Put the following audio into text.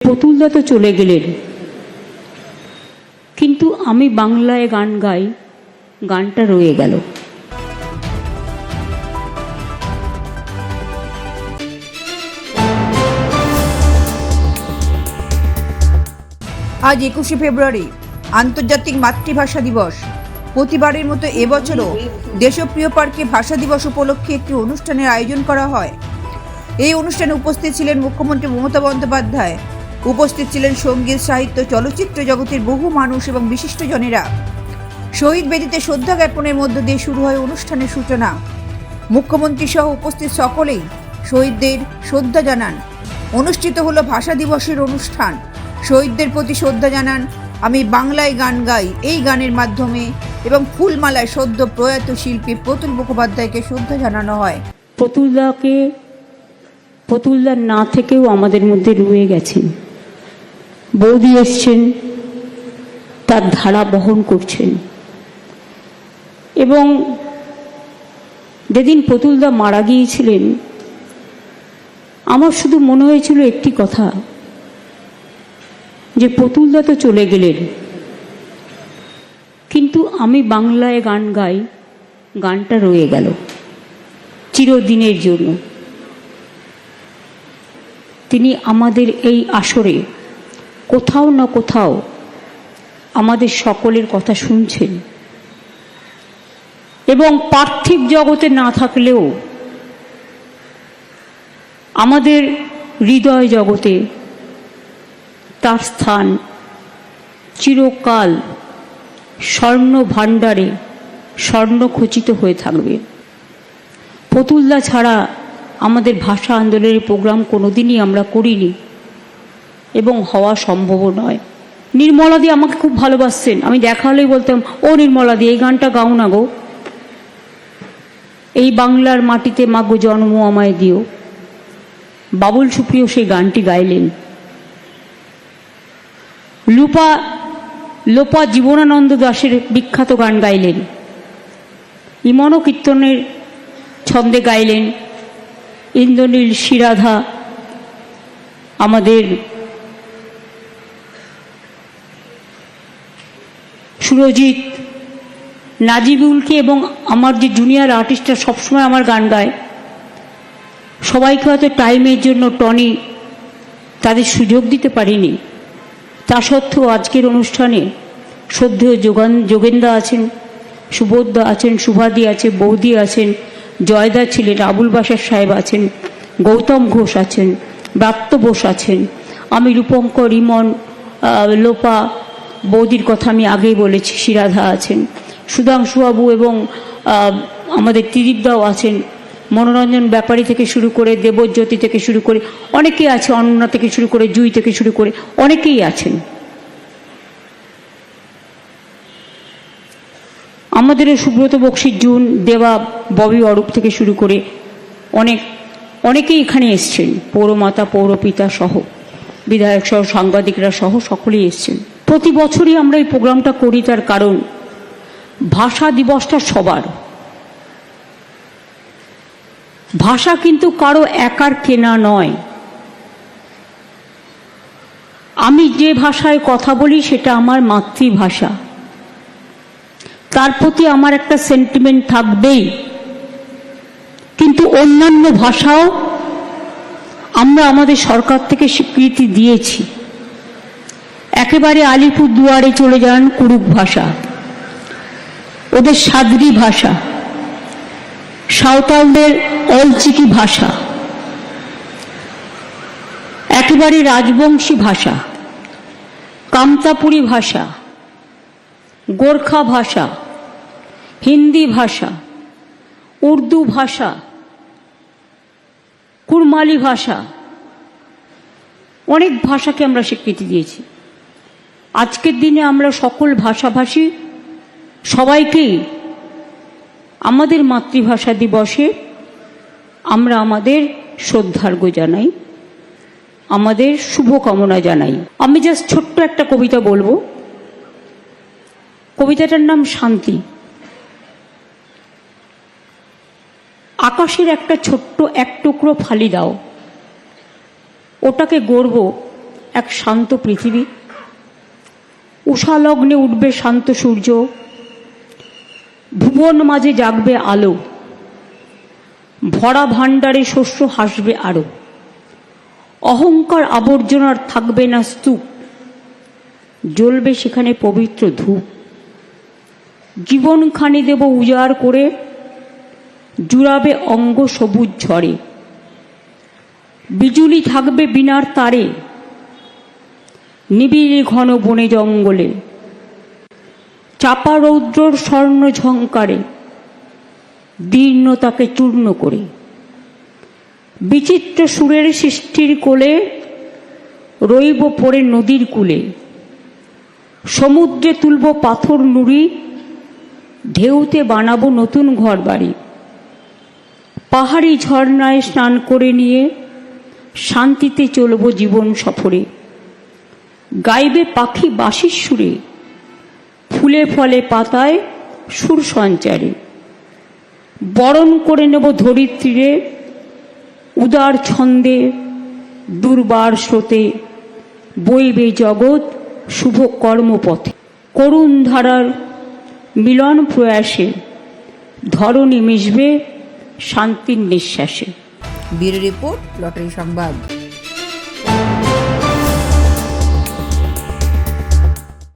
পুতুলদা তো চলে গেলেন, কিন্তু আমি বাংলায় গান গাই, গানটা রয়ে গেল। আজ 21শে ফেব্রুয়ারি আন্তর্জাতিক মাতৃভাষা দিবস। প্রতিবারের মতো এবছরও দেশপ্রিয় পার্কে ভাষা দিবস উপলক্ষে একটি অনুষ্ঠানের আয়োজন করা হয়। এই অনুষ্ঠানে উপস্থিত ছিলেন মুখ্যমন্ত্রী মমতা বন্দ্যোপাধ্যায়, উপস্থিত ছিলেন সঙ্গীত, সাহিত্য, চলচ্চিত্র জগতের বহু মানুষ এবং বিশিষ্টজনেরা। শহীদ বেদিতে শ্রদ্ধা জ্ঞাপনের মধ্য দিয়ে শুরু হয় অনুষ্ঠানের সূচনা। মুখ্যমন্ত্রী সহ উপস্থিত সকলেই শহীদদের শ্রদ্ধা জানান। অনুষ্ঠিত হলো ভাষা দিবসের অনুষ্ঠান। শহীদদের প্রতি শ্রদ্ধা জানান আমি বাংলায় গান গাই এই গানের মাধ্যমে এবং ফুলমালায় সদ্য প্রয়াত শিল্পী প্রতুল মুখোপাধ্যায়কে শ্রদ্ধা জানানো হয়। প্রতুলদার না থেকেও আমাদের মধ্যে রয়ে গেছেন। বৌদি এসছেন, তার ধারা বহন করছেন। এবং যেদিন প্রতুলদা মারা গিয়েছিলেন, আমার শুধু মনে হয়েছিল একটি কথা, যে প্রতুলদা তো চলে গেলেন, কিন্তু আমি বাংলায় গান গাই, গানটা রয়ে গেল চিরদিনের জন্য। তিনি আমাদের এই আসরে কোথাও না কোথাও আমাদের সকলের কথা শুনছেন, এবং পার্থিব জগতে না থাকলেও আমাদের হৃদয় জগতে তার স্থান চিরকাল স্বর্ণ ভাণ্ডারে স্বর্ণখচিত হয়ে থাকবে। প্রতুলদা ছাড়া আমাদের ভাষা আন্দোলনের প্রোগ্রাম কোনোদিনই আমরা করিনি এবং হওয়া সম্ভবও নয়। নির্মলাদি আমাকে খুব ভালোবাসতেন। আমি দেখা হলেই বলতাম, ও নির্মলাদি, এই গানটা গাও না গো, এই বাংলার মাটিতে মাগো জন্ম আমায় দিও। বাবুল সুপ্রিয় সেই গানটি গাইলেন। লোপা জীবনানন্দ দাশের বিখ্যাত গান গাইলেন। ইমনও কীর্তনের ছন্দে গাইলেন। ইন্দ্রনীল, শিরাধা, আমাদের সুরজিৎ, নাজিবুলকে এবং আমার যে জুনিয়র আর্টিস্টরা সবসময় আমার গান গায়, সবাইকে হয়তো টাইমের জন্য টনি তাদের সুযোগ দিতে পারিনি। তা সত্ত্বেও আজকের অনুষ্ঠানে শ্রদ্ধেয় যোগেন্দা আছেন, সুবোধদা আছেন, শুভাদি আছে, বৌদি আছেন, জয়দা ছিলেন, আবুল বাসার সাহেব আছেন, গৌতম ঘোষ আছেন, ব্রাত্য বোস আছেন, আমি রূপঙ্কর, ইমন, লোপা, বৌদির কথা আমি আগেই বলেছি, শিরাধা আছেন, সুধাংশুবাবু এবং আমাদের ত্রিদীপদাও আছেন, মনোরঞ্জন ব্যাপারী থেকে শুরু করে, দেবজ্যোতি থেকে শুরু করে অনেকেই আছে, অন্না থেকে শুরু করে, জুই থেকে শুরু করে অনেকেই আছেন। আমাদেরও সুব্রত বক্সির, জুন, দেবা, ববি, অরূপ থেকে শুরু করে অনেকেই এখানে এসছেন, পৌরমাতা, পৌরপিতা সহ, বিধায়ক সহ, সাংবাদিকরা সহ সকলেই এসছেন। প্রতি বছরই আমরা এই প্রোগ্রামটা করি, তার কারণ ভাষা দিবসটা সবার। ভাষা কিন্তু কারো একার কেনা নয়। আমি যে ভাষায় কথা বলি সেটা আমার মাতৃভাষা, তার প্রতি আমার একটা সেন্টিমেন্ট থাকবেই। কিন্তু অন্যান্য ভাষাও আমরা আমাদের সরকার থেকে স্বীকৃতি দিয়েছি। একেবারে আলিপুর দুয়ারে চলে যান, কুড়ুক ভাষা, ওদের সাদরি ভাষা, সাঁওতালদের অলচিকি ভাষা, একেবারে রাজবংশী ভাষা, কামতাপুরী ভাষা, গোর্খা ভাষা, হিন্দি ভাষা, উর্দু ভাষা, কুড়মালি ভাষা, অনেক ভাষাকে আমরা স্বীকৃতি দিয়েছি। আজকের দিনে আমরা সকল ভাষাভাষী সবাইকেই আমাদের মাতৃভাষা দিবসে আমরা আমাদের শ্রদ্ধার্ঘ্য জানাই, আমাদের শুভকামনা জানাই। আমি জাস্ট ছোট্ট একটা কবিতা বলবো। কবিতাটার নাম শান্তি। আকাশের একটা ছোট্ট এক টুকরো ফালি দাও, ওটাকে গড়ব এক শান্ত পৃথিবী। উষালগ্নে উঠবে শান্ত সূর্য, ভুবন মাঝে জাগবে আলো, ভরা ভাণ্ডারে শস্য হাসবে আরো, অহংকার আবর্জনার থাকবে না স্তূপ, জ্বলবে সেখানে পবিত্র ধূপ। জীবনখানি দেব উজাড় করে, জুড়াবে অঙ্গ সবুজ ঝড়ে, বিজুলি থাকবে বিনার তারে, নিবিড় ঘন বনে জঙ্গলে, চাপা রৌদ্রর স্বর্ণ ঝঙ্কারে দীর্ণতাকে চূর্ণ করে। বিচিত্র সুরের সৃষ্টির কোলে রইব পড়ে নদীর কূলে, সমুদ্রে তুলব পাথর নুড়ি, ঢেউতে বানাবো নতুন ঘর বাড়ি। পাহাড়ি ঝর্ণায় স্নান করে নিয়ে শান্তিতে চলব জীবন সফরে। গাইবে পাখি বাঁশির সুরে, ফুলে ফলে পাতায় সুর সঞ্চারে। বরণ করে নেব ধরিত্রীরে উদার ছন্দে, দুর্বার স্রোতে বইবে জগৎ শুভ কর্মপথে। করুণ ধারার মিলন প্রয়াসে ধরণী মিশবে শান্তির নিঃশ্বাসে। ব্যুরো রিপোর্ট, লটারি সংবাদ।